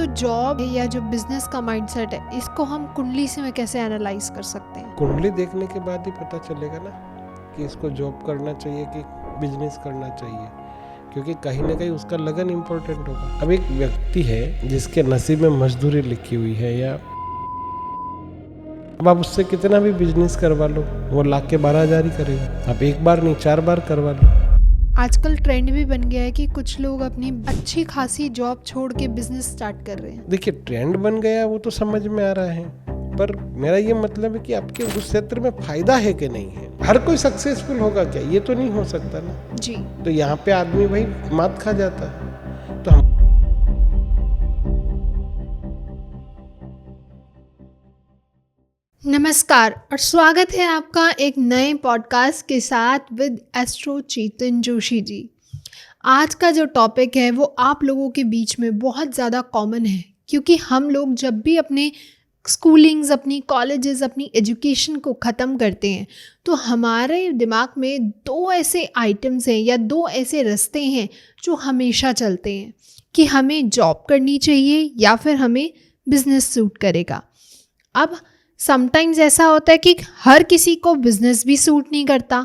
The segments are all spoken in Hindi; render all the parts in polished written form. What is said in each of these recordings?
तो जॉब या जो बिजनेस का माइंडसेट है, इसको हम कुंडली से कैसे एनालाइज कर सकते हैं? कुंडली देखने के बाद ही पता चलेगा ना कि इसको जॉब करना चाहिए कि बिजनेस करना चाहिए, क्योंकि कहीं ना कहीं उसका लगन इम्पोर्टेंट होगा। अब एक व्यक्ति है जिसके नसीब में मजदूरी लिखी हुई है, या अब आप उससे कितना भी बिजनेस करवा लो, वो लाख के 12,000 ही करेगा। आप एक बार नहीं 4 बार करवा लो। आजकल ट्रेंड भी बन गया है कि कुछ लोग अपनी अच्छी खासी जॉब छोड़ के बिजनेस स्टार्ट कर रहे हैं। देखिए, ट्रेंड बन गया वो तो समझ में आ रहा है, पर मेरा ये मतलब है कि आपके उस क्षेत्र में फायदा है कि नहीं है। हर कोई सक्सेसफुल होगा क्या? ये तो नहीं हो सकता ना जी। तो यहाँ पे आदमी भाई मात खा जाता है। तो हम नमस्कार और स्वागत है आपका एक नए पॉडकास्ट के साथ विद एस्ट्रो चेतन जोशी जी। आज का जो टॉपिक है वो आप लोगों के बीच में बहुत ज़्यादा कॉमन है, क्योंकि हम लोग जब भी अपने स्कूलिंग्स, अपनी कॉलेजेस, अपनी एजुकेशन को ख़त्म करते हैं तो हमारे दिमाग में दो ऐसे आइटम्स हैं या दो ऐसे रास्ते हैं जो हमेशा चलते हैं कि हमें जॉब करनी चाहिए या फिर हमें बिजनेस सूट करेगा। अब समटाइम्स ऐसा होता है कि हर किसी को बिजनेस भी सूट नहीं करता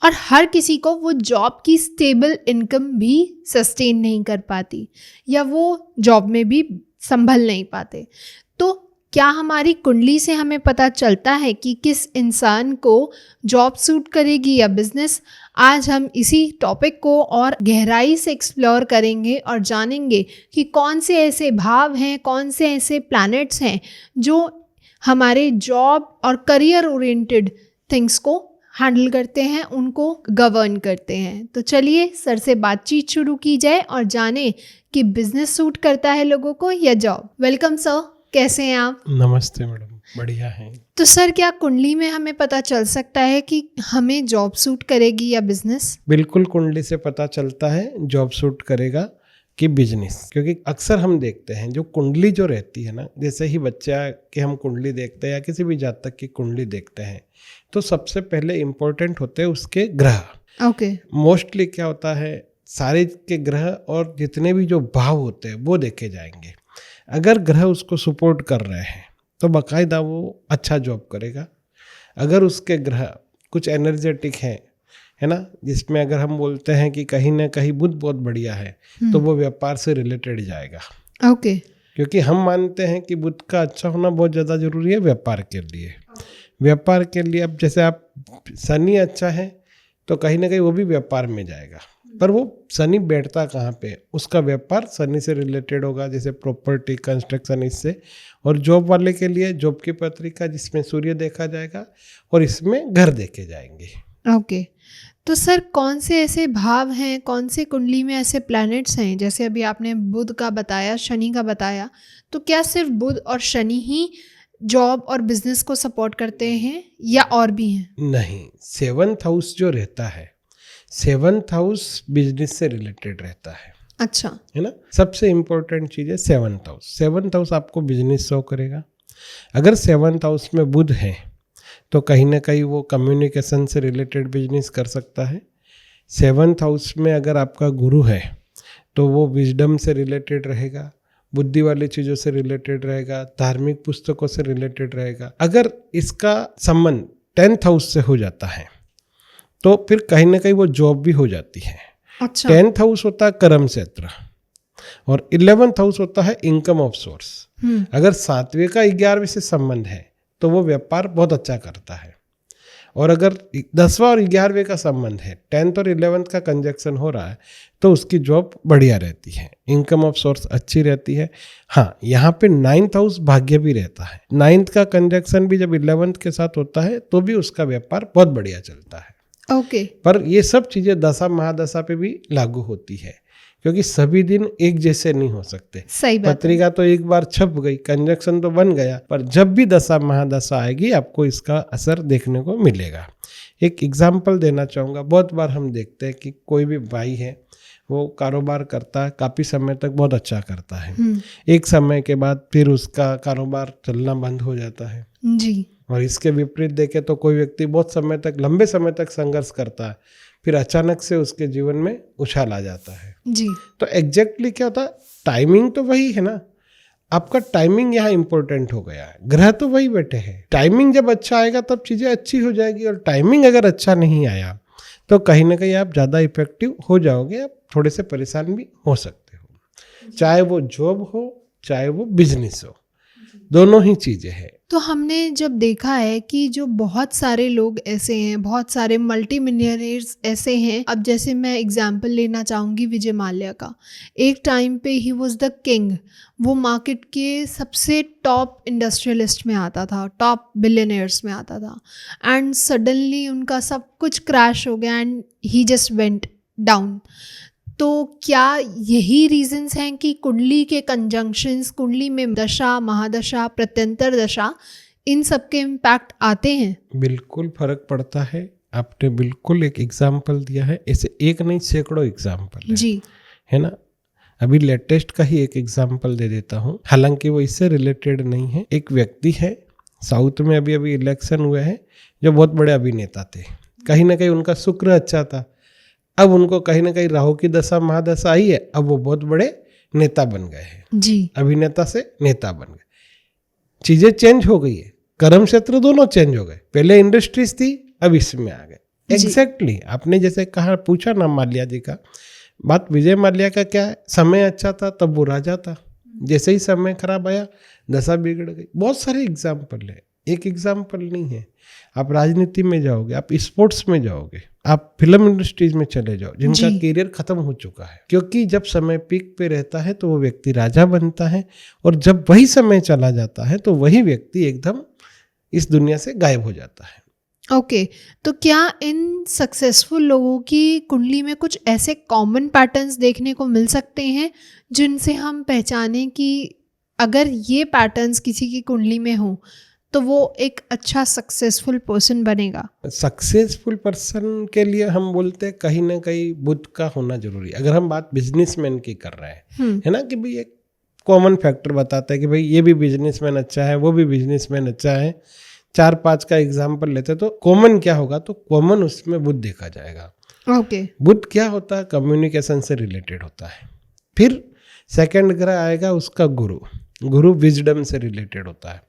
और हर किसी को वो जॉब की स्टेबल इनकम भी सस्टेन नहीं कर पाती या वो जॉब में भी संभल नहीं पाते। तो क्या हमारी कुंडली से हमें पता चलता है कि किस इंसान को जॉब सूट करेगी या बिजनेस? आज हम इसी टॉपिक को और गहराई से एक्सप्लोर करेंगे और जानेंगे कि कौन से ऐसे भाव हैं, कौन से ऐसे प्लैनेट्स हैं जो हमारे जॉब और करियर ओरिएंटेड थिंग्स को हैंडल करते हैं, उनको गवर्न करते हैं। तो चलिए सर से बातचीत शुरू की जाए और जाने कि बिजनेस सूट करता है लोगों को या जॉब। वेलकम सर, कैसे हैं आप? नमस्ते मैडम, बढ़िया है। तो सर, क्या कुंडली में हमें पता चल सकता है कि हमें जॉब सूट करेगी या बिजनेस? बिल्कुल, कुंडली से पता चलता है जॉब सूट करेगा कि बिजनेस, क्योंकि अक्सर हम देखते हैं जो कुंडली जो रहती है ना, जैसे ही बच्चा की हम कुंडली देखते हैं या किसी भी जातक की कुंडली देखते हैं तो सबसे पहले इम्पोर्टेंट होते हैं उसके ग्रह। ओके। मोस्टली क्या होता है, सारे के ग्रह और जितने भी जो भाव होते हैं वो देखे जाएंगे। अगर ग्रह उसको सपोर्ट कर रहे हैं तो बाकायदा वो अच्छा जॉब करेगा। अगर उसके ग्रह कुछ एनर्जेटिक हैं, है ना, जिसमें अगर हम बोलते हैं कि कहीं ना कहीं बुध बहुत बढ़िया है तो वो व्यापार से रिलेटेड जाएगा। ओके। क्योंकि हम मानते हैं कि बुध का अच्छा होना बहुत ज़्यादा जरूरी है व्यापार के लिए। व्यापार के लिए अब जैसे आप शनि अच्छा है तो कहीं ना कहीं वो भी व्यापार में जाएगा, पर वो शनि बैठता कहाँ पे, उसका व्यापार शनि से रिलेटेड होगा, जैसे प्रॉपर्टी, कंस्ट्रक्शन, इससे। और जॉब वाले के लिए जॉब की पत्रिका जिसमें सूर्य देखा जाएगा और इसमें घर देखे जाएंगे। ओके। तो सर, कौन से ऐसे भाव हैं, कौन से कुंडली में ऐसे प्लैनेट्स हैं, जैसे अभी आपने बुध का बताया, शनि का बताया, तो क्या सिर्फ बुध और शनि ही जॉब और बिजनेस को सपोर्ट करते हैं या और भी हैं? नहीं, 7th हाउस जो रहता है, 7th हाउस बिजनेस से रिलेटेड रहता है। अच्छा। है ना, सबसे इम्पोर्टेंट चीज़ है 7th हाउस। 7th हाउस आपको बिजनेस शो करेगा। अगर 7th हाउस में बुध है तो कहीं ना कहीं वो कम्युनिकेशन से रिलेटेड बिजनेस कर सकता है। 7th हाउस में अगर आपका गुरु है तो वो विजडम से रिलेटेड रहेगा, बुद्धि वाली चीज़ों से रिलेटेड रहेगा, धार्मिक पुस्तकों से रिलेटेड रहेगा। अगर इसका संबंध 10th हाउस से हो जाता है तो फिर कहीं ना कहीं वो जॉब भी हो जाती है। अच्छा। 10th हाउस होता है कर्म क्षेत्र और 11th हाउस होता है इनकम ऑफ सोर्स। अगर 7वें का 11वें से संबंध है तो वो व्यापार बहुत अच्छा करता है। और अगर 10वां और 11वें का संबंध है, 10th और 11th का कंजक्शन हो रहा है, तो उसकी जॉब बढ़िया रहती है, इनकम ऑफ सोर्स अच्छी रहती है। हाँ, यहाँ पे 9th हाउस भाग्य भी रहता है। 9th का कंजक्शन भी जब 11th के साथ होता है तो भी उसका व्यापार बहुत बढ़िया चलता है। ओके। पर ये सब चीज़ें दशा महादशा पे भी लागू होती है, क्योंकि सभी दिन एक जैसे नहीं हो सकते। सही बात है। पत्रिका तो एक बार छप गई, कंजक्शन तो बन गया, पर जब भी दशा महादशा आएगी आपको इसका असर देखने को मिलेगा। एक एग्जाम्पल देना चाहूँगा। बहुत बार हम देखते हैं कि कोई भी भाई है, वो कारोबार करता है, काफ़ी समय तक बहुत अच्छा करता है, एक समय के बाद फिर उसका कारोबार चलना बंद हो जाता है जी। और इसके विपरीत देखें तो कोई व्यक्ति बहुत समय तक, लंबे समय तक संघर्ष करता है, फिर अचानक से उसके जीवन में उछाल आ जाता है। जी। तो एग्जैक्टली क्या होता है, टाइमिंग तो वही है ना। आपका टाइमिंग यहाँ इंपॉर्टेंट हो गया है। ग्रह तो वही बैठे हैं, टाइमिंग जब अच्छा आएगा तब चीज़ें अच्छी हो जाएगी, और टाइमिंग अगर अच्छा नहीं आया तो कहीं ना कहीं आप ज़्यादा इफेक्टिव हो जाओगे, आप थोड़े से परेशान भी हो सकते हो, चाहे वो जॉब हो चाहे वो बिजनेस हो, दोनों ही चीज़ें हैं। तो हमने जब देखा है कि जो बहुत सारे लोग ऐसे हैं, बहुत सारे मल्टी मिलियनेयर्स ऐसे हैं, अब जैसे मैं एग्जांपल लेना चाहूँगी विजय माल्या का। एक टाइम पे ही वाज द किंग, वो मार्केट के सबसे टॉप इंडस्ट्रियलिस्ट में आता था, टॉप बिलियनियर्स में आता था, एंड सडनली उनका सब कुछ क्रैश हो गया and he just went down. तो क्या यही रीजंस हैं कि कुंडली के कंजंक्शंस, कुंडली में दशा, महादशा, प्रत्यंतर दशा, इन सब के इम्पैक्ट आते हैं? बिल्कुल फर्क पड़ता है। आपने बिल्कुल एक एग्जाम्पल दिया है, ऐसे एक नहीं सैकड़ों एग्जाम्पल है, जी। है ना। अभी लेटेस्ट का ही एक एग्जाम्पल दे देता हूँ, हालांकि वो इससे रिलेटेड नहीं है। एक व्यक्ति है, साउथ में अभी अभी इलेक्शन हुए हैं, जो बहुत बड़े अभिनेता थे, कहीं ना कहीं उनका शुक्र अच्छा था, अब उनको कहीं ना कहीं राहु की दशा महादशा आई है, अब वो बहुत बड़े नेता बन गए हैं जी। अभिनेता से नेता बन गए, चीजें चेंज हो गई है, कर्म क्षेत्र दोनों चेंज हो गए, पहले इंडस्ट्रीज थी अब इसमें आ गए। एग्जैक्टली आपने जैसे कहा, पूछा ना माल्या जी का बात, विजय माल्या का क्या है, समय अच्छा था तब वो राजा था, जैसे ही समय खराब आया दशा बिगड़ गई। बहुत सारे एग्जाम्पल है, एक एग्जाम्पल नहीं है। आप राजनीति में जाओगे, आप स्पोर्ट्स में जाओगे, आप फिल्म इंडस्ट्रीज में चले जाओ, जिनका करियर खत्म हो चुका है, क्योंकि जब समय पीक पे रहता है तो वो व्यक्ति राजा बनता है, और जब वही समय चला जाता है तो वही व्यक्ति एकदम इस दुनिया से गायब हो जाता है। ओके, तो क्या इन सक्सेसफुल लोगों की कुंडली में कुछ ऐसे कॉमन पैटर्न्स देखने को मिल सकते हैं जिनसे हम पहचानें कि अगर ये पैटर्न्स किसी की कुंडली में हो तो वो एक अच्छा सक्सेसफुल पर्सन बनेगा? सक्सेसफुल पर्सन के लिए हम बोलते हैं कहीं ना कहीं बुध का होना जरूरी है। अगर हम बात बिजनेसमैन की कर रहे हैं, है ना, कि भाई एक कॉमन फैक्टर बताता है कि भाई ये भी बिजनेसमैन अच्छा है, वो भी बिजनेसमैन अच्छा है, 4-5 का एग्जाम्पल लेते तो कॉमन क्या होगा, तो कॉमन उसमें बुध देखा जाएगा। ओके। बुध क्या होता है, कम्युनिकेशन से रिलेटेड होता है। फिर सेकंड ग्रह आएगा उसका गुरु, गुरु विजडम से रिलेटेड होता है,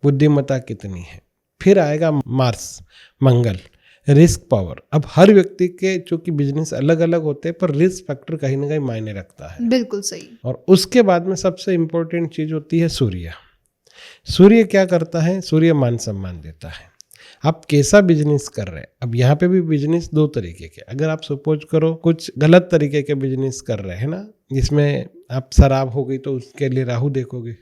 बुद्धिमत्ता कितनी है। फिर आएगा मार्स, मंगल, रिस्क पावर। अब हर व्यक्ति के चूंकि बिजनेस अलग अलग होते हैं, पर रिस्क फैक्टर कहीं ना कहीं मायने रखता है। बिल्कुल सही। और उसके बाद में सबसे इंपॉर्टेंट चीज होती है सूर्य। सूर्य क्या करता है, सूर्य मान सम्मान देता है। आप कैसा बिजनेस कर रहे हैं, अब यहाँ पे भी बिजनेस दो तरीके के, अगर आप सपोज करो कुछ गलत तरीके के बिजनेस कर रहे हैं ना, जिसमें आप शराब हो गई तो उसके लिए राहु देखोगे,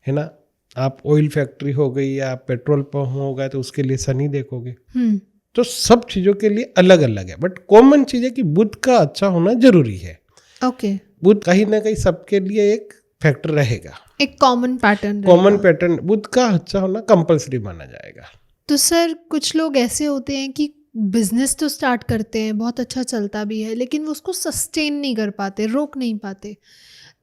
है ना, आप ऑयल फैक्ट्री हो गई या पेट्रोल पंप हो गया तो उसके लिए शनि देखोगे। तो सब चीजों के लिए अलग अलग है, बट कॉमन चीज है कि बुध का अच्छा होना जरूरी है। ओके। बुध कहीं ना कहीं सबके लिए एक फैक्टर रहेगा, एक कॉमन पैटर्न। कॉमन पैटर्न, बुध का अच्छा होना कंपलसरी माना जाएगा। तो सर कुछ लोग ऐसे होते हैं कि बिजनेस तो स्टार्ट करते हैं, बहुत अच्छा चलता भी है, लेकिन वो उसको सस्टेन नहीं कर पाते, रोक नहीं पाते।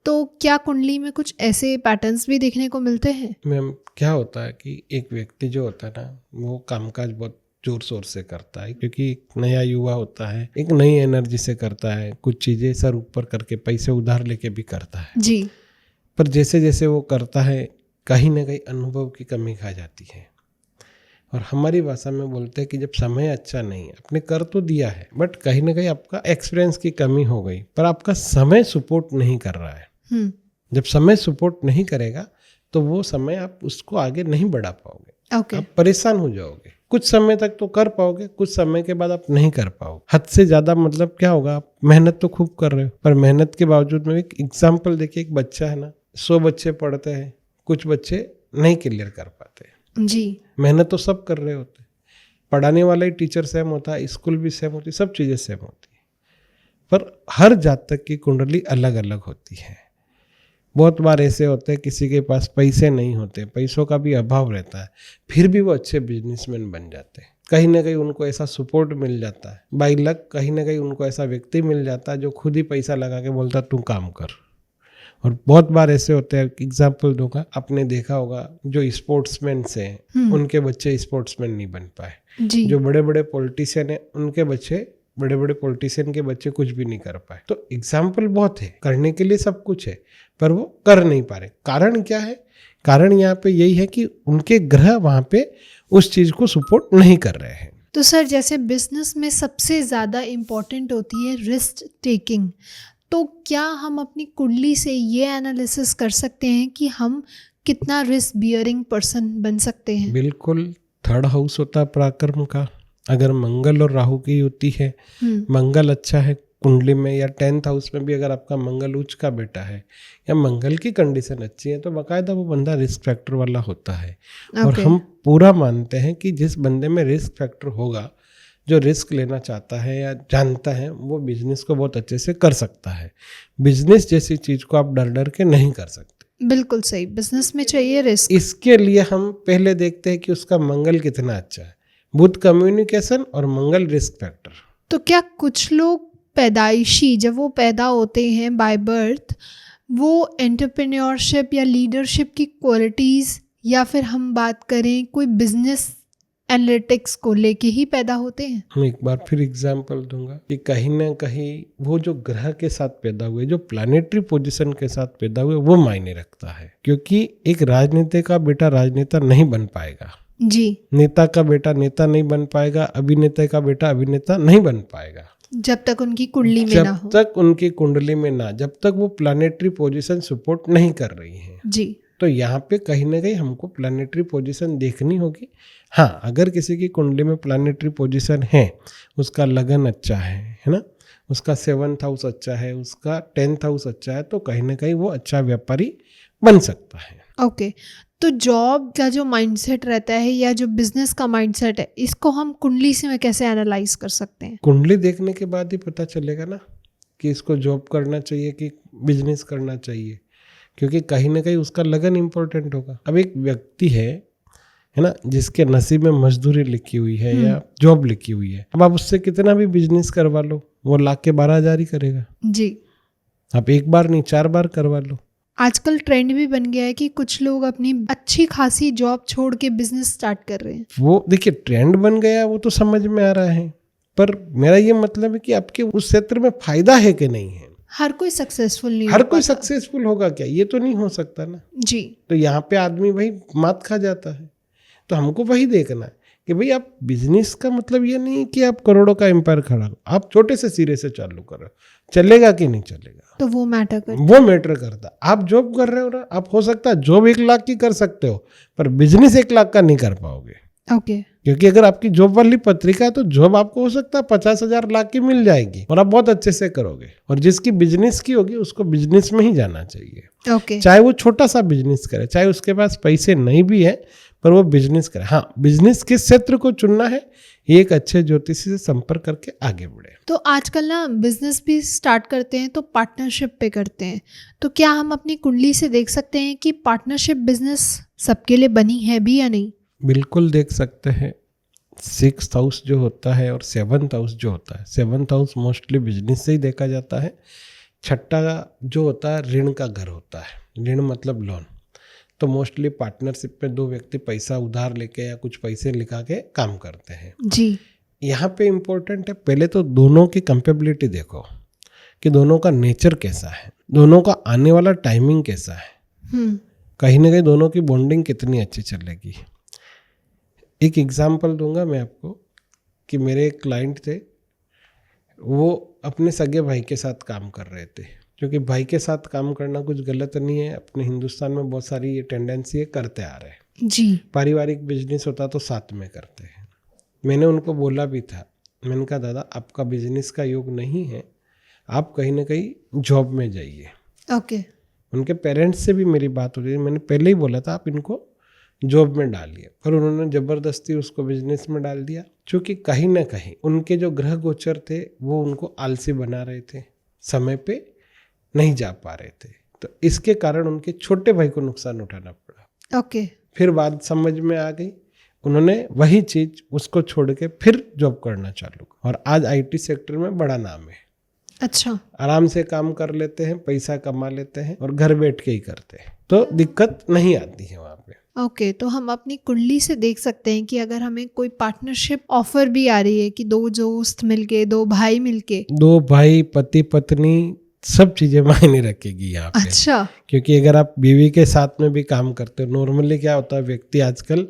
तो क्या कुंडली में कुछ ऐसे पैटर्न्स भी देखने को मिलते हैं? मैम क्या होता है कि एक व्यक्ति जो होता है ना, वो कामकाज बहुत जोर शोर से करता है, क्योंकि एक नया युवा होता है, एक नई एनर्जी से करता है, कुछ चीज़ें सर ऊपर करके पैसे उधार लेके भी करता है जी। पर जैसे जैसे वो करता है कहीं ना कहीं अनुभव की कमी खा जाती है। और हमारी भाषा में बोलते हैं कि जब समय अच्छा नहीं है, आपने कर तो दिया है बट कहीं ना कहीं आपका एक्सपीरियंस की कमी हो गई, पर आपका समय सपोर्ट नहीं कर रहा है। जब समय सपोर्ट नहीं करेगा तो वो समय आप उसको आगे नहीं बढ़ा पाओगे। ओके। आप परेशान हो जाओगे, कुछ समय तक तो कर पाओगे, कुछ समय के बाद आप नहीं कर पाओगे। हद से ज्यादा मतलब क्या होगा, आप मेहनत तो खूब कर रहे हो पर मेहनत के बावजूद में, एक एग्जाम्पल देखिए, एक बच्चा है ना, 100 बच्चे पढ़ते हैं, कुछ बच्चे नहीं क्लियर कर पाते जी। मेहनत तो सब कर रहे होते, पढ़ाने वाला ही टीचर सेम होता है, स्कूल भी सेम होती, सब चीज़ें सेम होती है, पर हर जातक की कुंडली अलग अलग होती है। बहुत बार ऐसे होते हैं किसी के पास पैसे नहीं होते, पैसों का भी अभाव रहता है, फिर भी वो अच्छे बिजनेसमैन बन जाते हैं। कहीं ना कहीं उनको ऐसा सपोर्ट मिल जाता है, बाई लक कहीं ना कहीं उनको ऐसा व्यक्ति मिल जाता है जो खुद ही पैसा लगा के बोलता तू काम कर। और बहुत बार ऐसे होते हैं, एग्जाम्पल दूंगा, आपने देखा होगा जो स्पोर्ट्समैन से उनके बच्चे स्पोर्ट्समैन नहीं बन पाए, जी। जो बड़े बड़े पॉलिटिशियन हैं उनके बच्चे बड़े बड़े पॉलिटिशियन के बच्चे कुछ भी नहीं कर पाए। तो एग्जाम्पल बहुत है, करने के लिए सब कुछ है, पर वो कर नहीं पा रहे। कारण क्या है? कारण यहाँ पे यही है कि उनके ग्रह वहाँ पे उस चीज़ को सपोर्ट नहीं कर रहे हैं। तो सर, जैसे बिजनेस में सबसे ज़्यादा इम्पॉर्टेंट होती है रिस्क टेकिंग, तो क्या हम अपनी कुंडली से ये एनालिसिस कर सकते हैं कि हम कितना रिस्क बियरिंग पर्सन बन सकते हैं? बिल्कुल। 3rd हाउस होता है पराक्रम का। अगर मंगल और राहु की युति है, मंगल अच्छा है कुंडली में, या 10th हाउस में भी अगर आपका मंगल उच्च का बेटा है या मंगल की कंडीशन अच्छी है, तो बाकायदा वो बंदा रिस्क फैक्टर वाला होता है। और हम पूरा मानते हैं कि जिस बंदे में रिस्क फैक्टर होगा, जो रिस्क लेना चाहता है या जानता है, वो बिजनेस को बहुत अच्छे से कर सकता है। बिजनेस जैसी चीज़ को आप डर डर के नहीं कर सकते। बिल्कुल सही, बिजनेस में चाहिए रिस्क। इसके लिए हम पहले देखते हैं कि उसका मंगल कितना अच्छा है। बुध कम्युनिकेशन और मंगल रिस्क फैक्टर। तो क्या कुछ लोग पैदाइशी, जब वो पैदा होते हैं बाय बर्थ, वो एंटरप्रेन्योरशिप या लीडरशिप की क्वालिटीज़, या फिर हम बात करें कोई बिजनेस एनालिटिक्स को लेके ही पैदा होते हैं? मैं एक बार फिर एग्जांपल दूंगा कि कहीं ना कहीं वो जो ग्रह के साथ पैदा हुए, जो प्लानिटरी पोजीशन के साथ पैदा हुए, वो मायने रखता है। क्योंकि एक राजनीति का बेटा राजनेता नहीं बन पाएगा जी, नेता का बेटा नेता नहीं बन पाएगा, अभिनेता का बेटा अभिनेता नहीं बन पाएगा जब तक उनकी कुंडली में ना हो। जब तक उनकी कुंडली में ना, जब तक वो प्लानिटरी पोजीशन सपोर्ट नहीं कर रही है। जी, तो यहाँ पे कहीं ना कहीं हमको प्लानिटरी पोजीशन देखनी होगी। हाँ, अगर किसी की कुंडली में प्लानिटरी पोजीशन है, उसका लगन अच्छा है ना, उसका 7th हाउस अच्छा है, उसका 10th हाउस अच्छा है, तो कहीं ना कहीं वो अच्छा व्यापारी बन सकता है। ओके। तो जॉब का जो माइंडसेट रहता है या जो बिजनेस का माइंडसेट है, इसको हम कुंडली से में कैसे एनालाइज कर सकते हैं? कुंडली देखने के बाद ही पता चलेगा ना कि इसको जॉब करना चाहिए कि बिजनेस करना चाहिए, क्योंकि कहीं ना कहीं उसका लगन इम्पोर्टेंट होगा। अब एक व्यक्ति है ना, जिसके नसीब में मजदूरी लिखी हुई है या जॉब लिखी हुई है, अब आप उससे कितना भी बिजनेस करवा लो, वो लाख के 12,000 ही करेगा। जी, आप एक बार नहीं 4 बार करवा लो। आजकल ट्रेंड भी बन गया है कि कुछ लोग अपनी अच्छी खासी जॉब छोड़ के बिजनेस स्टार्ट कर रहे हैं। वो देखिए ट्रेंड बन गया, वो तो समझ में आ रहा है, पर मेरा ये मतलब है कि आपके उस क्षेत्र में फायदा है कि नहीं है। हर कोई सक्सेसफुल नहीं हर हो कोई पाता। सक्सेसफुल होगा क्या? ये तो नहीं हो सकता ना। जी, तो यहाँ पे आदमी भाई मात खा जाता है। तो हमको वही देखना है कि भाई आप बिजनेस का मतलब ये नहीं कि आप करोड़ों का एम्पायर खड़ा करो, आप छोटे से सिरे से चालू करो, चलेगा कि नहीं चलेगा तो वो मैटर कर। वो मैटर करता। आप जॉब कर रहे हो ना, आप हो सकता है जॉब 1 लाख की कर सकते हो, पर बिजनेस 1 लाख का नहीं कर पाओगे। ओके, क्योंकि अगर आपकी जॉब वाली पत्रिका है, तो जॉब आपको हो सकता है 50,000 लाख की मिल जाएगी और आप बहुत अच्छे से करोगे। और जिसकी बिजनेस की होगी उसको बिजनेस में ही जाना चाहिए। ओके, चाहे वो छोटा सा बिजनेस करे, चाहे उसके पास पैसे नहीं भी है, पर वो बिजनेस करे। हाँ, बिजनेस किस क्षेत्र को चुनना है, ये एक अच्छे ज्योतिषी से संपर्क करके आगे बढ़े। तो आजकल ना बिजनेस भी स्टार्ट करते हैं तो पार्टनरशिप पे करते हैं, तो क्या हम अपनी कुंडली से देख सकते हैं कि पार्टनरशिप बिजनेस सबके लिए बनी है भी या नहीं? बिल्कुल देख सकते हैं। 6th हाउस जो होता है और 7th हाउस जो होता है, 7th हाउस मोस्टली बिजनेस से ही देखा जाता है। 6ठा जो होता है ऋण का घर होता है, ऋण मतलब लोन। तो मोस्टली पार्टनरशिप में 2 व्यक्ति पैसा उधार लेके या कुछ पैसे लिखा के काम करते हैं। जी, यहाँ पे इम्पोर्टेंट है, पहले तो दोनों की कंपेबिलिटी देखो कि दोनों का नेचर कैसा है, दोनों का आने वाला टाइमिंग कैसा है, कहीं ना कहीं दोनों की बॉन्डिंग कितनी अच्छी चलेगी। एक एग्जांपल दूंगा मैं आपको कि मेरे एक क्लाइंट थे, वो अपने सगे भाई के साथ काम कर रहे थे, क्योंकि भाई के साथ काम करना कुछ गलत नहीं है। अपने हिंदुस्तान में बहुत सारी ये टेंडेंसी है, करते आ रहे हैं। जी, पारिवारिक बिजनेस होता तो साथ में करते हैं। मैंने उनको बोला भी था, मैंने कहा दादा आपका बिजनेस का योग नहीं है, आप कहीं ना कहीं जॉब में जाइए। ओके, उनके पेरेंट्स से भी मेरी बात हो रही है, मैंने पहले ही बोला था आप इनको जॉब में डालिए, पर उन्होंने ज़बरदस्ती उसको बिजनेस में डाल दिया। क्योंकि कहीं ना कहीं उनके जो ग्रह गोचर थे वो उनको आलसी बना रहे थे, समय पे नहीं जा पा रहे थे। तो इसके कारण उनके छोटे भाई को नुकसान उठाना पड़ा। ओके, फिर बात समझ में आ गई, उन्होंने वही चीज़ उसको छोड़ के फिर जॉब करना चालू, और आज IT सेक्टर में बड़ा नाम है। अच्छा, आराम से काम कर लेते हैं, पैसा कमा लेते हैं और घर बैठ के ही करते हैं, तो दिक्कत नहीं आती है वहाँ पे। ओके, तो हम अपनी कुंडली से देख सकते हैं कि अगर हमें कोई पार्टनरशिप ऑफर भी आ रही है कि दो दोस्त मिलके, दो भाई मिलके। दो भाई, पति पत्नी, सब चीजें मायने रखेगी यहाँ पे। अच्छा। क्योंकि अगर आप बीवी के साथ में भी काम करते हो, नॉर्मली क्या होता है, व्यक्ति आजकल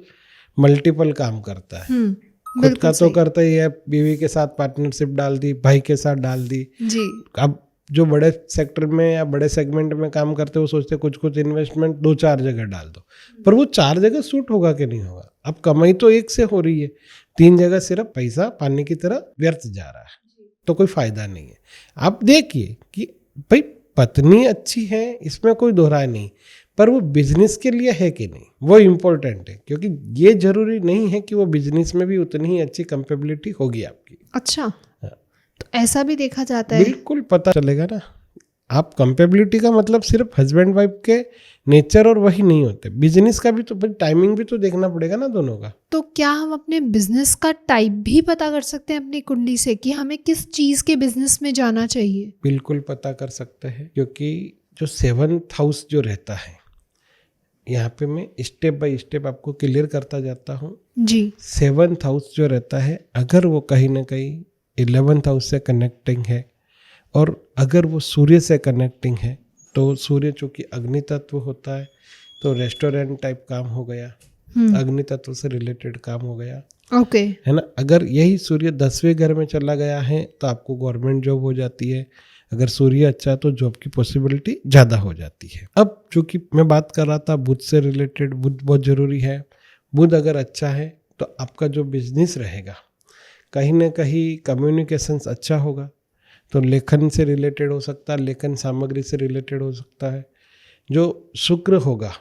मल्टीपल काम करता है। खुद बिल्कुल का तो सही। करता ही है, बीवी के साथ पार्टनरशिप डाल दी, भाई के साथ डाल दी। जी। अब जो बड़े सेक्टर में या बड़े सेगमेंट में काम करते हो, वो सोचते कुछ कुछ इन्वेस्टमेंट 2-4 जगह डाल दो, पर वो 4 जगह सूट होगा कि नहीं होगा। अब कमाई तो एक से हो रही है, 3 जगह सिर्फ पैसा पानी की तरह व्यर्थ जा रहा है, तो कोई फायदा नहीं है। आप देखिए कि भाई पत्नी अच्छी है, इसमें कोई दोहराई नहीं, पर वो बिजनेस के लिए है कि नहीं, वो इम्पोर्टेंट है। क्योंकि ये जरूरी नहीं है कि वो बिजनेस में भी उतनी ही अच्छी कैपेबिलिटी होगी आपकी। अच्छा, तो ऐसा भी देखा जाता है। बिल्कुल पता चलेगा ना। आप कंपेबिलिटी का मतलब सिर्फ हस्बैंड वाइफ के नेचर और वही नहीं होते, बिजनेस का भी तो टाइमिंग भी तो देखना पड़ेगा ना दोनों का। तो क्या हम अपने बिजनेस का टाइप भी पता कर सकते हैं अपनी कुंडली से कि हमें किस चीज के बिजनेस में जाना चाहिए? बिल्कुल पता कर सकते हैं, क्योंकि जो 7th हाउस जो रहता है, यहाँ पे मैं स्टेप बाय स्टेप आपको क्लियर करता जाता हूँ। जी। 7th हाउस जो रहता है, अगर वो कहीं ना कहीं 11th हाउस से कनेक्टिंग है, और अगर वो सूर्य से कनेक्टिंग है, तो सूर्य चूंकि अग्नि तत्व होता है, तो रेस्टोरेंट टाइप काम हो गया, अग्नि तत्व से रिलेटेड काम हो गया, ओके। है ना। अगर यही सूर्य 10वें घर में चला गया है तो आपको गवर्नमेंट जॉब हो जाती है। अगर सूर्य अच्छा है तो जॉब की पॉसिबिलिटी ज़्यादा हो जाती है। अब चूंकि मैं बात कर रहा था बुध से रिलेटेड, बुध बहुत ज़रूरी है। बुध अगर अच्छा है तो आपका जो बिजनेस रहेगा, कहीं ना कहीं कम्युनिकेशंस अच्छा होगा, तो लेखन से रिलेटेड हो सकता है, लेखन सामग्री से रिलेटेड हो सकता है। जो शुक्र होगा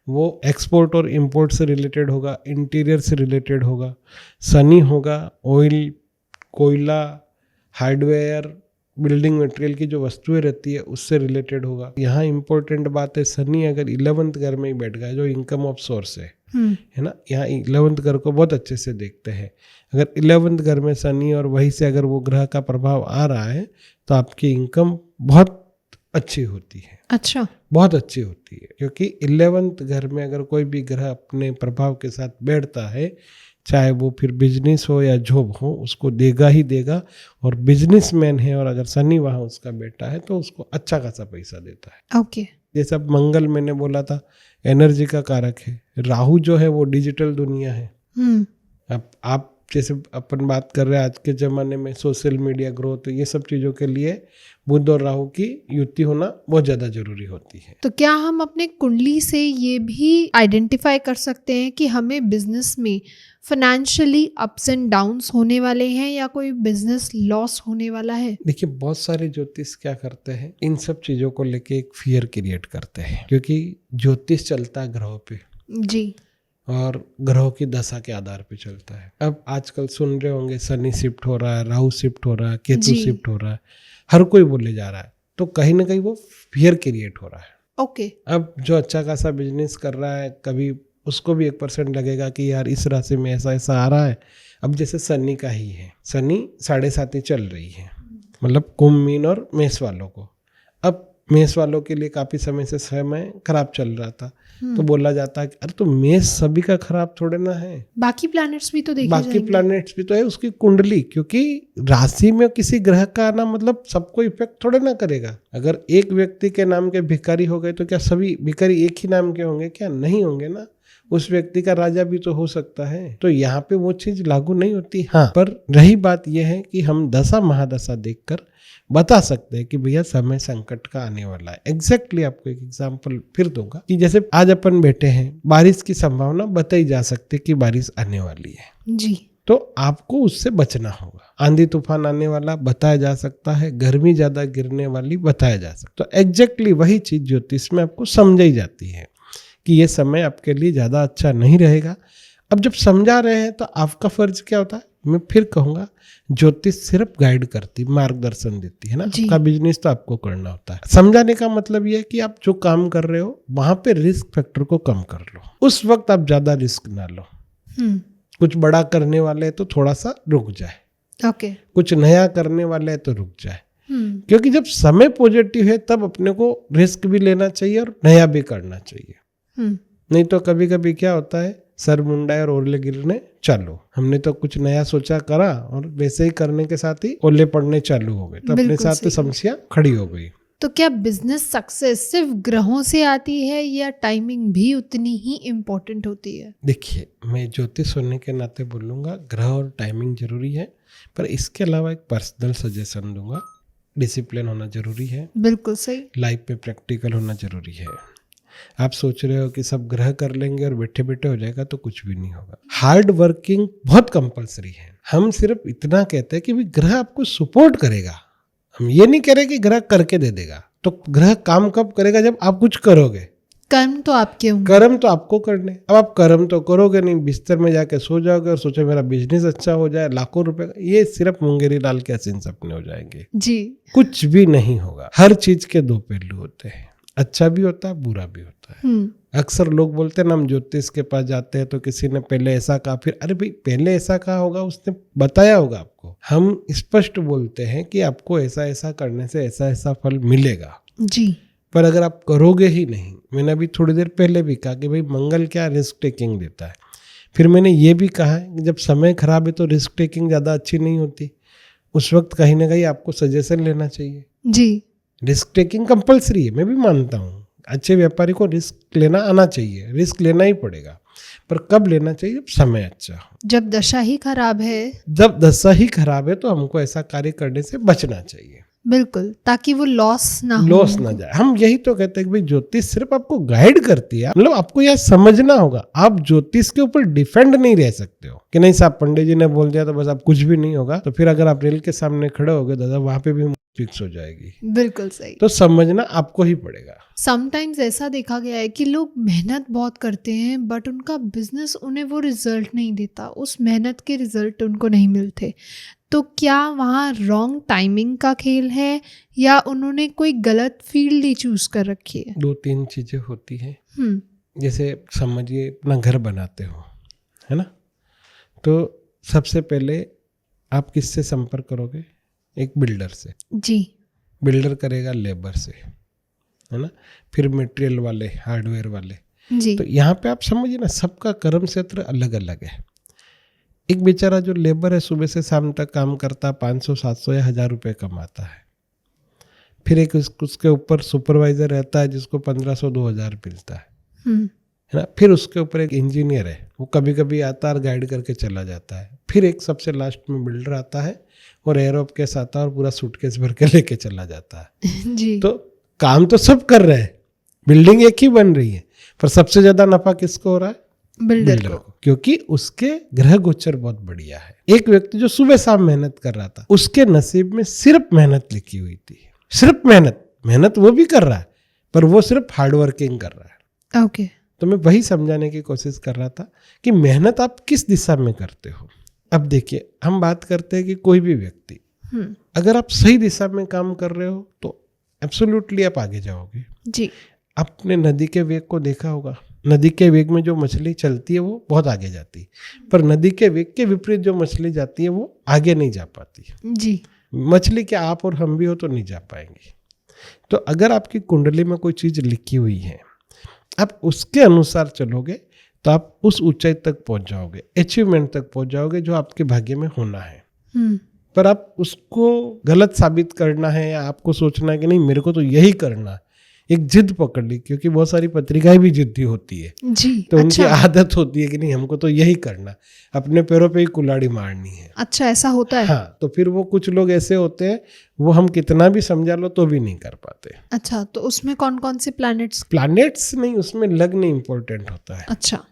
वो एक्सपोर्ट और इंपोर्ट से रिलेटेड होगा, इंटीरियर से रिलेटेड होगा। शनि होगा ऑयल, कोयला, हार्डवेयर, बिल्डिंग मटेरियल की जो वस्तुएं रहती है उससे रिलेटेड होगा। यहाँ इंपॉर्टेंट बात है, शनि अगर 11th घर में ही बैठ गया, जो इनकम ऑफ सोर्स है ना, यहाँ 11th घर को बहुत अच्छे से देखते हैं। अगर 11th घर में शनि और वहीं से अगर वो ग्रह का प्रभाव आ रहा है तो आपकी इनकम बहुत अच्छी होती है। अच्छा। बहुत अच्छी होती है, क्योंकि 11th घर में अगर कोई भी ग्रह अपने प्रभाव के साथ बैठता है, चाहे वो फिर बिजनेस हो या जॉब हो, उसको देगा ही देगा। और बिजनेसमैन है और अगर शनि वहाँ उसका बेटा है तो उसको अच्छा खासा पैसा देता है। ओके। जैसे अब मंगल मैंने बोला था एनर्जी का कारक है, राहु जो है वो डिजिटल दुनिया है। अब आप जैसे अपन बात कर रहे हैं आज के ज़माने में सोशल मीडिया ग्रोथ, ये सब चीज़ों के लिए बुध और राहु की युति होना बहुत ज़्यादा जरूरी होती है। तो क्या हम अपने कुंडली से ये भी आइडेंटिफाई कर सकते हैं कि हमें बिजनेस में फाइनेंशियली अप्स एंड डाउन्स होने वाले हैं या कोई बिजनेस लॉस होने वाला है? देखिए, बहुत सारे ज्योतिष क्या करते हैं, इन सब चीज़ों को लेके एक फियर क्रिएट करते हैं, क्योंकि ज्योतिष चलता है ग्रहों पे जी। और ग्रहों की दशा के आधार पे चलता है। अब आजकल सुन रहे होंगे शनि शिफ्ट हो रहा है, राहु शिफ्ट हो रहा है, केतु शिफ्ट हो रहा है, हर कोई बोले जा रहा है, तो कहीं ना कहीं वो फियर क्रिएट हो रहा है। ओके। अब जो अच्छा खासा बिजनेस कर रहा है, कभी उसको भी 1% लगेगा कि यार इस राशि में ऐसा ऐसा आ रहा है। अब जैसे शनि का ही है, शनि 7.5 चल रही है, मतलब कुंभ, मीन और मेष वालों को। अब मेष वालों के लिए काफ़ी समय से समय खराब चल रहा था, तो बोला जाता है कि अरे तो मेष सभी का खराब थोड़े ना है, बाकी प्लैनेट्स भी तो देखे बाकी जाएंगे। प्लैनेट्स भी तो है, उसकी कुंडली। क्योंकि राशि में किसी ग्रह का आना मतलब सबको इफेक्ट थोड़े ना करेगा। अगर एक व्यक्ति के नाम के भिखारी हो गए तो क्या सभी भिखारी एक ही नाम के होंगे? क्या नहीं होंगे ना, उस व्यक्ति का राजा भी तो हो सकता है। तो यहाँ पे वो चीज लागू नहीं होती। हाँ, पर रही बात यह है कि हम दशा महादशा देखकर बता सकते हैं कि भैया समय संकट का आने वाला है। एग्जैक्टली आपको एक एग्जांपल फिर दूंगा कि जैसे आज अपन बैठे हैं, बारिश की संभावना बताई जा सकती है कि बारिश आने वाली है जी। तो आपको उससे बचना होगा। आंधी तूफान आने वाला बताया जा सकता है, गर्मी ज्यादा गिरने वाली बताया जा सकता है। तो एग्जैक्टली वही चीज ज्योतिष में आपको समझाई जाती है कि ये समय आपके लिए ज़्यादा अच्छा नहीं रहेगा। अब जब समझा रहे हैं तो आपका फर्ज क्या होता है? मैं फिर कहूँगा, ज्योतिष सिर्फ गाइड करती, मार्गदर्शन देती है ना। आपका बिजनेस तो आपको करना होता है। समझाने का मतलब ये है कि आप जो काम कर रहे हो वहाँ पे रिस्क फैक्टर को कम कर लो, उस वक्त आप ज़्यादा रिस्क ना लो। कुछ बड़ा करने वाले हैं तो थोड़ा सा रुक जाए। ओके। कुछ नया करने वाले हैं तो रुक जाए। क्योंकि जब समय पॉजिटिव है तब अपने को रिस्क भी लेना चाहिए और नया भी करना चाहिए। नहीं तो कभी कभी क्या होता है, सर मुंडाए और ओले गिरने चालू। हमने तो कुछ नया सोचा करा और वैसे ही करने के साथ ही ओले पड़ने चालू हो गए, तो अपने बिल्कुल साथ तो सही। समस्या खड़ी हो गई। तो क्या बिजनेस सक्सेस सिर्फ ग्रहों से आती है या टाइमिंग भी उतनी ही इम्पोर्टेंट होती है? देखिए, मैं ज्योतिष होने के नाते बोलूँगा ग्रह और टाइमिंग जरूरी है, पर इसके अलावा एक पर्सनल सजेशन दूंगा, डिसिप्लिन होना जरूरी है, बिल्कुल सही। लाइफ में प्रैक्टिकल होना जरूरी है। आप सोच रहे हो कि सब ग्रह कर लेंगे और बैठे बैठे हो जाएगा, तो कुछ भी नहीं होगा। हार्ड वर्किंग बहुत कंपलसरी है। हम सिर्फ इतना कहते हैं कि भाई ग्रह आपको सपोर्ट करेगा, हम ये नहीं कह रहे कि ग्रह करके दे देगा। तो ग्रह काम कब करेगा? जब आप कुछ करोगे। कर्म तो आपके होंगे। कर्म तो आपको करने, अब आप कर्म तो करोगे नहीं, बिस्तर में जाके सो जाओगे और सोचो मेरा बिजनेस अच्छा हो जाए, लाखों रुपए का, ये सिर्फ मुंगेरी लाल के हसीन सपने हो जाएंगे जी। कुछ भी नहीं होगा। हर चीज के दो पहलू होते हैं, अच्छा भी होता है, बुरा भी होता है। अक्सर लोग बोलते हैं ना, हम ज्योतिष के पास जाते हैं तो किसी ने पहले ऐसा कहा, फिर अरे भाई पहले ऐसा कहा होगा, उसने बताया होगा आपको। हम स्पष्ट बोलते हैं कि आपको ऐसा ऐसा करने से ऐसा ऐसा फल मिलेगा जी। पर अगर आप करोगे ही नहीं, मैंने अभी थोड़ी देर पहले भी कहा कि भाई मंगल क्या रिस्क टेकिंग देता है। फिर मैंने ये भी कहा है कि जब समय खराब है तो रिस्क टेकिंग ज़्यादा अच्छी नहीं होती, उस वक्त कहीं ना कहीं आपको सजेशन लेना चाहिए। जी। रिस्क टेकिंग कंपलसरी है, मैं भी मानता हूँ, अच्छे व्यापारी को रिस्क लेना आना चाहिए, रिस्क लेना ही पड़ेगा, पर कब लेना चाहिए? जब समय अच्छा हो। जब दशा ही खराब है। जब दशा ही खराब है तो हमको ऐसा कार्य करने से बचना चाहिए, बिल्कुल, ताकि वो लॉस ना हो। लॉस ना जाए। हम यही तो कहते हैं कि भाई ज्योतिष सिर्फ आपको गाइड करती है, मतलब आपको यह समझना होगा, आप ज्योतिष के ऊपर डिपेंड नहीं रह सकते हो कि नहीं साहब पंडित जी ने बोल दिया तो बस अब कुछ भी नहीं होगा। तो फिर अगर आप रेल के सामने खड़े हो गए दादा, वहां पे भी फिक्स हो जाएगी। बिल्कुल सही। तो समझना आपको ही पड़ेगा। समटाइम्स ऐसा देखा गया है कि लोग मेहनत बहुत करते हैं बट उनका बिजनेस उन्हें वो रिजल्ट नहीं देता, उस मेहनत के रिजल्ट उनको नहीं मिलते। तो क्या वहाँ रॉन्ग टाइमिंग का खेल है या उन्होंने कोई गलत फील्ड ही चूज कर रखी है? 2-3 चीजें होती हैं। हम्म। जैसे समझिए अपना घर बनाते हो, है ना, तो सबसे पहले आप किससे संपर्क करोगे? एक बिल्डर से। जी। बिल्डर करेगा लेबर से, है ना, फिर मटेरियल वाले, हार्डवेयर वाले। जी। तो यहाँ पे आप समझिए ना, सबका कर्म क्षेत्र अलग अलग है। एक बेचारा जो लेबर है सुबह से शाम तक काम करता, 500-700 या 1000 रुपये कमाता है। फिर एक उसके ऊपर सुपरवाइजर रहता है जिसको 1500-2000 मिलता है ना। फिर उसके ऊपर एक इंजीनियर है, वो कभी कभी आता है और गाइड करके चला जाता है। फिर एक सबसे लास्ट में बिल्डर आता है और एरोप केस आता है और पूरा सूटकेस भर के लेके चला जाता है। जी। तो काम तो सब कर रहे हैं, बिल्डिंग एक ही बन रही है, पर सबसे ज्यादा नफा किसको हो रहा है? बिल्डर को, क्योंकि उसके ग्रह गोचर बहुत बढ़िया है। एक व्यक्ति जो सुबह शाम मेहनत कर रहा था, उसके नसीब में सिर्फ मेहनत लिखी हुई थी, सिर्फ मेहनत वो भी कर रहा है, पर वो सिर्फ हार्ड वर्किंग कर रहा है। ओके। तो मैं वही समझाने की कोशिश कर रहा था कि मेहनत आप किस दिशा में करते हो। अब देखिए, हम बात करते हैं कि कोई भी व्यक्ति अगर आप सही दिशा में काम कर रहे हो तो एब्सोल्युटली आप आगे जाओगे। जी। आपने नदी के वेग को देखा होगा, नदी के वेग में जो मछली चलती है वो बहुत आगे जाती है, पर नदी के वेग के विपरीत जो मछली जाती है वो आगे नहीं जा पाती। जी। मछली क्या आप और हम भी हो तो नहीं जा पाएंगे। तो अगर आपकी कुंडली में कोई चीज़ लिखी हुई है, आप उसके अनुसार चलोगे तो आप उस ऊंचाई तक पहुंच जाओगे, अचीवमेंट तक पहुंच जाओगे जो आपके भाग्य में होना है। पर आप उसको गलत साबित करना है या आपको सोचना है कि नहीं मेरे को तो यही करना है, एक जिद पकड़ ली, क्योंकि बहुत सारी पत्रिकाएं भी जिद्दी होती है। जी। तो उनकी आदत होती है कि नहीं हमको तो यही करना, अपने पैरों पे ही कुल्हाड़ी मारनी है। अच्छा, ऐसा होता है? हाँ, तो फिर वो कुछ लोग ऐसे होते हैं, वो हम कितना भी समझा लो तो भी नहीं कर पाते। अच्छा, तो उसमें कौन कौन से प्लैनेट्स नहीं, उसमें लग्न इंपॉर्टेंट होता है। अच्छा।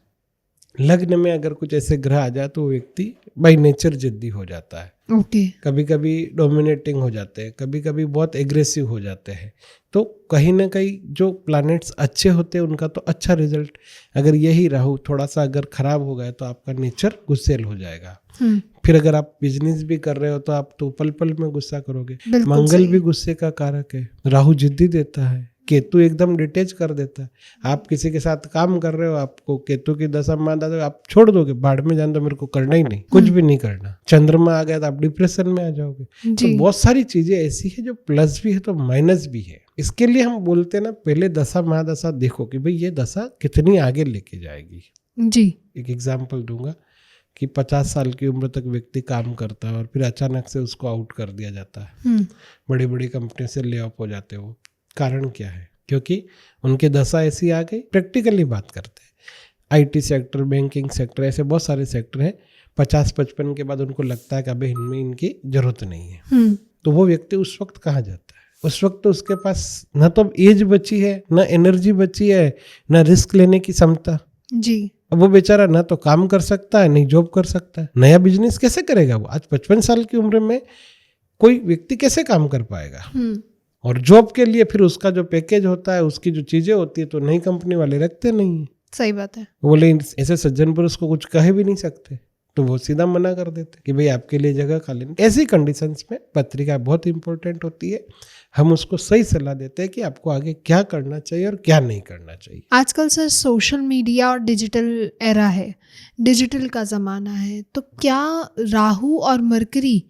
लग्न में अगर कुछ ऐसे ग्रह आ जाए तो वो व्यक्ति बाई नेचर जिद्दी हो जाता है। ओके। कभी कभी डोमिनेटिंग हो जाते हैं, कभी कभी बहुत एग्रेसिव हो जाते हैं। तो कहीं ना कहीं जो प्लैनेट्स अच्छे होते हैं उनका तो अच्छा रिजल्ट, अगर यही राहु थोड़ा सा अगर खराब हो गया तो आपका नेचर गुस्सेल हो जाएगा। फिर अगर आप बिजनेस भी कर रहे हो तो आप तो पल पल में गुस्सा करोगे। मंगल भी गुस्से का कारक है, राहु जिद्दी देता है, केतु एकदम डिटेच कर देता है। आप किसी के साथ काम कर रहे हो, आपको केतु की दशा मान दो, आप छोड़ दोगे, बाढ़ में जान दो, मेरे को करना ही नहीं, कुछ भी नहीं करना। चंद्रमा आ गया तो आप डिप्रेशन में आ जाओगे। तो बहुत सारी चीजें ऐसी है जो प्लस भी है तो माइनस भी है। इसके लिए हम बोलते हैं ना, पहले दशा महादशा देखो कि भाई ये दशा कितनी आगे लेके जाएगी जी। एक एग्जाम्पल दूंगा कि 50 साल की उम्र तक व्यक्ति काम करता है और फिर अचानक से उसको आउट कर दिया जाता है, बड़ी बड़ी कंपनी से ले ऑफ हो जाते हो। कारण क्या है? क्योंकि उनकी दशा ऐसी आ गई। प्रैक्टिकली बात करते हैं, IT सेक्टर, बैंकिंग सेक्टर, ऐसे बहुत सारे सेक्टर हैं, 50-55 के बाद उनको लगता है कि अबे इनमें इनकी जरूरत नहीं है। तो वो व्यक्ति उस वक्त कहाँ जाता है? उस वक्त तो उसके पास न तो एज बची है, न एनर्जी बची है, न रिस्क लेने की क्षमता जी। अब वो बेचारा ना तो काम कर सकता है, नहीं जॉब कर सकता है। नया बिजनेस कैसे करेगा वो? आज 55 साल की उम्र में कोई व्यक्ति कैसे काम कर पाएगा? और जॉब के लिए फिर उसका जो पैकेज होता है, उसकी जो चीजें होती है, तो नई कंपनी वाले रखते नहीं है। सही बात है। बोले ऐसे सज्जन पुरुष को कुछ कहे भी नहीं सकते, तो वो सीधा मना कर देते कि भाई आपके लिए जगह खाली नहीं। ऐसी कंडीशंस में पत्रिका बहुत इंपॉर्टेंट होती है। हम उसको सही सलाह देते हैं कि आपको आगे क्या करना चाहिए और क्या नहीं करना चाहिए। आजकल सर सोशल मीडिया और डिजिटल एरा है, डिजिटल का ज़माना है, तो क्या राहु और मरकरी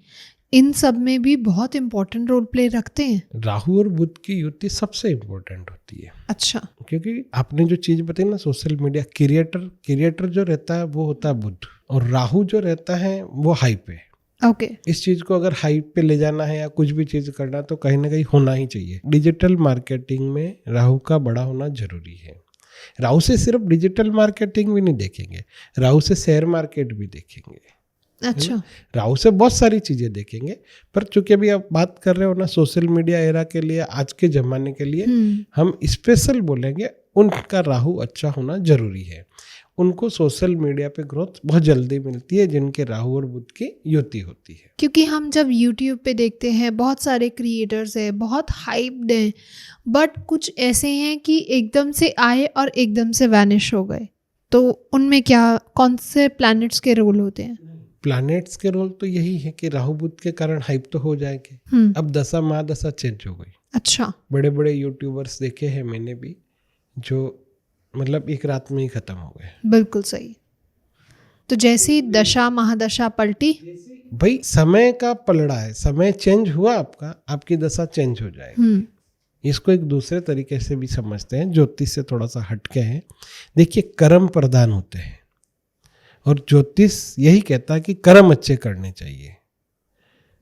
इन सब में भी बहुत इम्पोर्टेंट रोल प्ले रखते हैं? राहु और बुध की युति सबसे इम्पोर्टेंट होती है। अच्छा। क्योंकि आपने जो चीज बताई ना, सोशल मीडिया, क्रिएटर जो रहता है वो होता है बुध, और राहु जो रहता है वो हाई पे। ओके। इस चीज को अगर हाइप पे ले जाना है या कुछ भी चीज करना, तो कहीं ना कहीं होना ही चाहिए। डिजिटल मार्केटिंग में राहु का बड़ा होना जरूरी है। राहु से सिर्फ डिजिटल मार्केटिंग भी नहीं देखेंगे, राहु से शेयर मार्केट भी देखेंगे। अच्छा। राहु से बहुत सारी चीजें देखेंगे, पर चूंकि अभी आप बात कर रहे हो ना सोशल मीडिया एरा के लिए, आज के जमाने के लिए हम स्पेशल बोलेंगे, उनका राहु अच्छा होना जरूरी है। उनको सोशल मीडिया पे ग्रोथ बहुत जल्दी मिलती है जिनके राहु और बुध की युति होती है। क्योंकि हम जब YouTube पे देखते हैं, बहुत सारे क्रिएटर्स हैं, बहुत हाइप्ड हैं, बट कुछ ऐसे हैं कि एकदम से आए और एकदम से वैनिश हो गए। तो उनमें क्या, कौन से प्लैनेट्स के रोल होते हैं? प्लैनेट्स के रोल तो यही है कि राहु बुध के कारण हाइप तो हो जाएंगे। अब दशा महादशा चेंज हो गई। अच्छा। बड़े बड़े यूट्यूबर्स देखे हैं मैंने भी, जो मतलब एक रात में ही खत्म हो गए। बिल्कुल सही। तो जैसी दशा महादशा पलटी, भाई समय का पलड़ा है, समय चेंज हुआ आपका, आपकी दशा चेंज हो जाएगी। इसको एक दूसरे तरीके से भी समझते हैं, ज्योतिष से थोड़ा सा हटके हैं। देखिए, कर्म प्रधान होते हैं और ज्योतिष यही कहता है कि कर्म अच्छे करने चाहिए।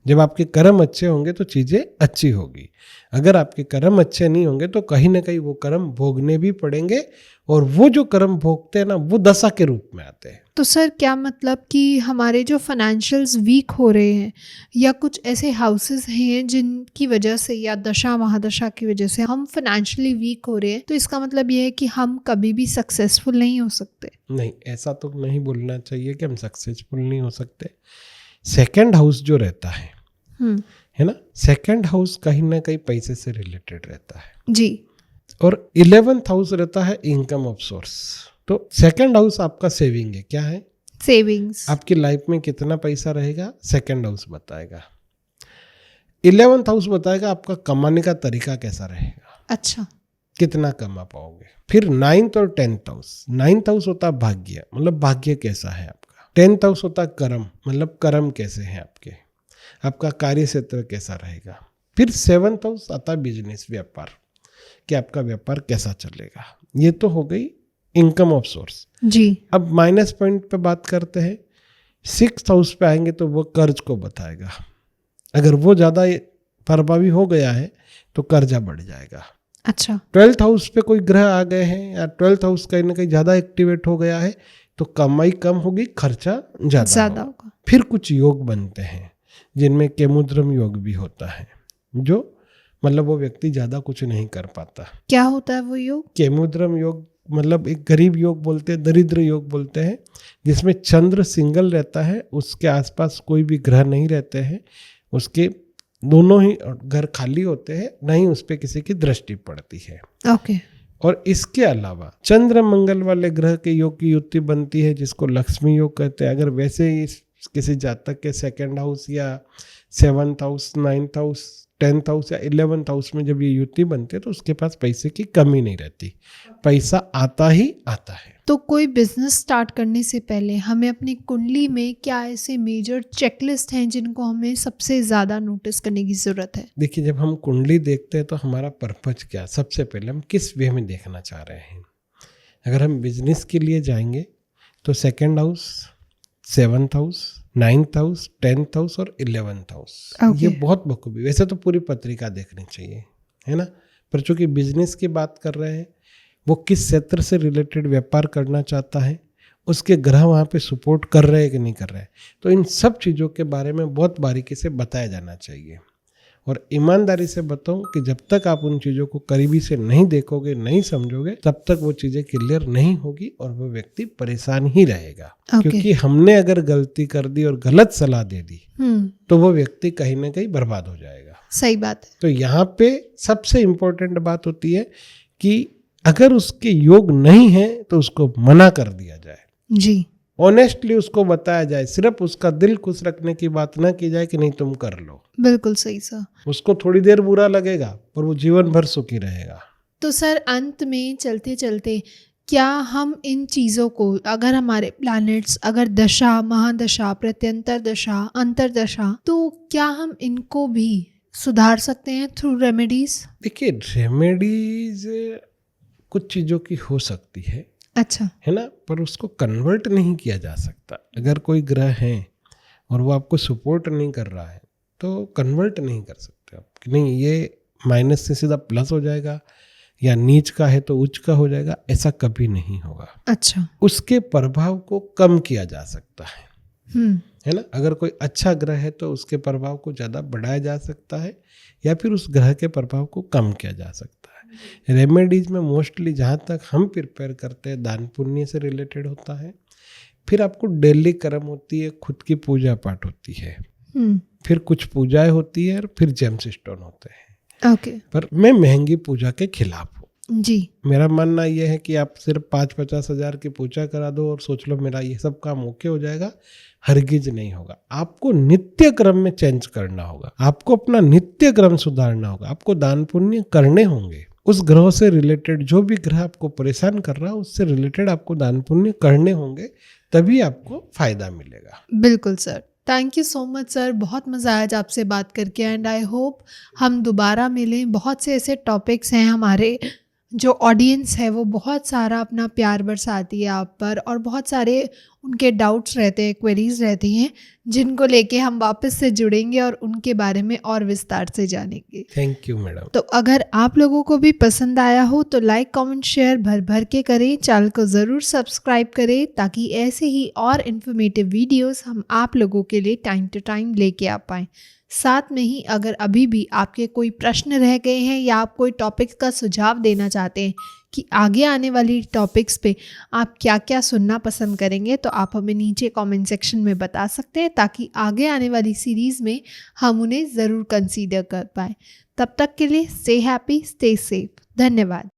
जब आपके कर्म अच्छे होंगे तो चीज़ें अच्छी होगी। अगर आपके कर्म अच्छे नहीं होंगे तो कहीं ना कहीं वो कर्म भोगने भी पड़ेंगे, और वो जो कर्म भोगते हैं ना, वो दशा के रूप में आते हैं। तो सर क्या मतलब कि हमारे जो फाइनेंशियल्स वीक हो रहे हैं, या कुछ ऐसे हाउसेस हैं जिनकी वजह से, या दशा महादशा की वजह से हम फाइनेंशियली वीक हो रहे हैं, तो इसका मतलब ये है कि हम कभी भी सक्सेसफुल नहीं हो सकते? नहीं, ऐसा तो नहीं बोलना चाहिए कि हम सक्सेसफुल नहीं हो सकते। सेकंड हाउस जो रहता है ना, सेकंड हाउस कहीं ना कहीं पैसे से रिलेटेड रहता है जी, और 11th हाउस रहता है इनकम ऑफ सोर्स। तो सेकंड हाउस आपका सेविंग है, क्या है? सेविंग्स। आपकी लाइफ में कितना पैसा रहेगा, सेकंड हाउस बताएगा। 11th हाउस बताएगा आपका कमाने का तरीका कैसा रहेगा। अच्छा। कितना कमा पाओगे। फिर 9th और 10th हाउस। 9th हाउस होता है भाग्य, मतलब भाग्य कैसा है आपका। 10th हाउस होता है कर्म, मतलब कर्म कैसे हैं आपके, आपका कार्य क्षेत्र कैसा रहेगा। फिर 7th हाउस आता है बिजनेस, व्यापार, कि आपका व्यापार कैसा चलेगा। ये तो हो गई इनकम ऑफ सोर्स जी। अब माइनस पॉइंट पे बात करते हैं। 6th हाउस पे आएंगे तो वो कर्ज को बताएगा। अगर वो ज़्यादा प्रभावी हो गया है तो कर्जा बढ़ जाएगा। अच्छा। 12th हाउस पे कोई ग्रह आ गए हैं या 12th हाउस कहीं ना कहीं ज़्यादा एक्टिवेट हो गया है तो कमाई कम होगी, खर्चा ज़्यादा होगा। फिर कुछ योग बनते हैं जिनमें केमुद्रम योग भी होता है, जो मतलब वो व्यक्ति ज़्यादा कुछ नहीं कर पाता। क्या होता है वो योग? केमुद्रम योग मतलब एक गरीब योग बोलते हैं, दरिद्र योग बोलते हैं, जिसमें चंद्र सिंगल रहता है, उसके आसपास कोई भी ग्रह नहीं रहते हैं, उसके दोनों ही घर खाली होते हैं, नहीं उस पर किसी की दृष्टि पड़ती है। ओके। और इसके अलावा चंद्र मंगल वाले ग्रह के योग की युति बनती है जिसको लक्ष्मी योग कहते हैं। अगर वैसे ही किसी जातक के 2nd हाउस या 7th house, 9th house, 10th house या 11th हाउस में जब ये युति बनते हैं तो उसके पास पैसे की कमी नहीं रहती, पैसा आता ही आता है। तो कोई बिजनेस स्टार्ट करने से पहले हमें अपनी कुंडली में क्या ऐसे मेजर चेकलिस्ट हैं जिनको हमें सबसे ज़्यादा नोटिस करने की ज़रूरत है? देखिए, जब हम कुंडली देखते हैं तो हमारा पर्पज क्या, सबसे पहले हम किस वे में देखना चाह रहे हैं। अगर हम बिजनेस के लिए जाएंगे तो 2nd house, 7th house, 9th house, 10th house और 11th हाउस, ये बहुत बखूबी, वैसे तो पूरी पत्रिका देखनी चाहिए, है ना, पर चूंकि बिजनेस की बात कर रहे हैं, वो किस क्षेत्र से रिलेटेड व्यापार करना चाहता है, उसके ग्रह वहाँ पे सपोर्ट कर रहे हैं कि नहीं कर रहे हैं, तो इन सब चीज़ों के बारे में बहुत बारीकी से बताया जाना चाहिए। और ईमानदारी से बताऊं कि जब तक आप उन चीज़ों को करीबी से नहीं देखोगे, नहीं समझोगे, तब तक वो चीज़ें क्लियर नहीं होगी और वो व्यक्ति परेशान ही रहेगा। क्योंकि हमने अगर गलती कर दी और गलत सलाह दे दी तो वो व्यक्ति कहीं ना कहीं बर्बाद हो जाएगा। सही बात है। तो यहाँ पे सबसे इम्पोर्टेंट बात होती है कि अगर उसके योग नहीं है तो उसको मना कर दिया जाए जी, ऑनेस्टली उसको बताया जाए, सिर्फ उसका दिल खुश रखने की बात ना की जाए कि नहीं तुम कर लो। बिल्कुल सही सर। उसको थोड़ी देर बुरा लगेगा पर वो जीवन भर सुखी रहेगा। तो सर अंत में चलते चलते क्या हम इन चीज़ों को, अगर हमारे प्लैनेट्स अगर दशा, महादशा, प्रत्यंतर दशा, अंतरदशा, तो क्या हम इनको भी सुधार सकते हैं थ्रू रेमेडीज? देखिए, रेमेडीज कुछ चीज़ों की हो सकती है, अच्छा, है ना, पर उसको कन्वर्ट नहीं किया जा सकता। अगर कोई ग्रह है और वो आपको सपोर्ट नहीं कर रहा है तो कन्वर्ट नहीं कर सकते आप कि नहीं ये माइनस से सीधा प्लस हो जाएगा या नीच का है तो उच्च का हो जाएगा, ऐसा कभी नहीं होगा। अच्छा, उसके प्रभाव को कम किया जा सकता है ना। अगर कोई अच्छा ग्रह है तो उसके प्रभाव को ज़्यादा बढ़ाया जा सकता है या फिर उस ग्रह के प्रभाव को कम किया जा सकता है। रेमेडीज में मोस्टली जहाँ तक हम प्रिपेयर करते हैं दान पुण्य से रिलेटेड होता है, फिर आपको डेली कर्म होती है, खुद की पूजा पाठ होती है, फिर कुछ पूजाएं होती है और फिर जेम्स स्टोन होते हैं। ओके। पर मैं महंगी पूजा के खिलाफ हूँ जी। मेरा मानना यह है कि आप सिर्फ 5-50 हज़ार की पूजा करा दो और सोच लो मेरा ये सब काम ओके हो जाएगा, हरगिज नहीं होगा। आपको नित्य क्रम में चेंज करना होगा, आपको अपना नित्य क्रम सुधारना होगा, आपको दान पुण्य करने होंगे। उस ग्रह से रिलेटेड जो भी ग्रह आपको परेशान कर रहा है उससे रिलेटेड आपको दान पुण्य करने होंगे, तभी आपको फायदा मिलेगा। बिल्कुल sir, thank you so much sir, बहुत मज़ा आया आज आपसे बात करके एंड आई होप हम दोबारा मिलें। बहुत से ऐसे टॉपिक्स हैं, हमारे जो ऑडियंस है वो बहुत सारा अपना प्यार बरसाती है आप पर और बहुत सारे उनके डाउट्स रहते हैं, क्वेरीज रहती हैं जिनको लेके हम वापस से जुड़ेंगे और उनके बारे में और विस्तार से जानेंगे। Thank you madam. तो अगर आप लोगों को भी पसंद आया हो तो लाइक, कमेंट, शेयर भर भर के करें, चैनल को ज़रूर सब्सक्राइब करें ताकि ऐसे ही और इन्फॉर्मेटिव वीडियोस हम आप लोगों के लिए टाइम टू टाइम लेके आ पाएँ। साथ में ही अगर अभी भी आपके कोई प्रश्न रह गए हैं या आप कोई टॉपिक्स का सुझाव देना चाहते हैं कि आगे आने वाली टॉपिक्स पे आप क्या क्या सुनना पसंद करेंगे, तो आप हमें नीचे कमेंट सेक्शन में बता सकते हैं ताकि आगे आने वाली सीरीज़ में हम उन्हें ज़रूर कंसीडर कर पाएँ। तब तक के लिए स्टे हैप्पी, स्टे सेफ। धन्यवाद।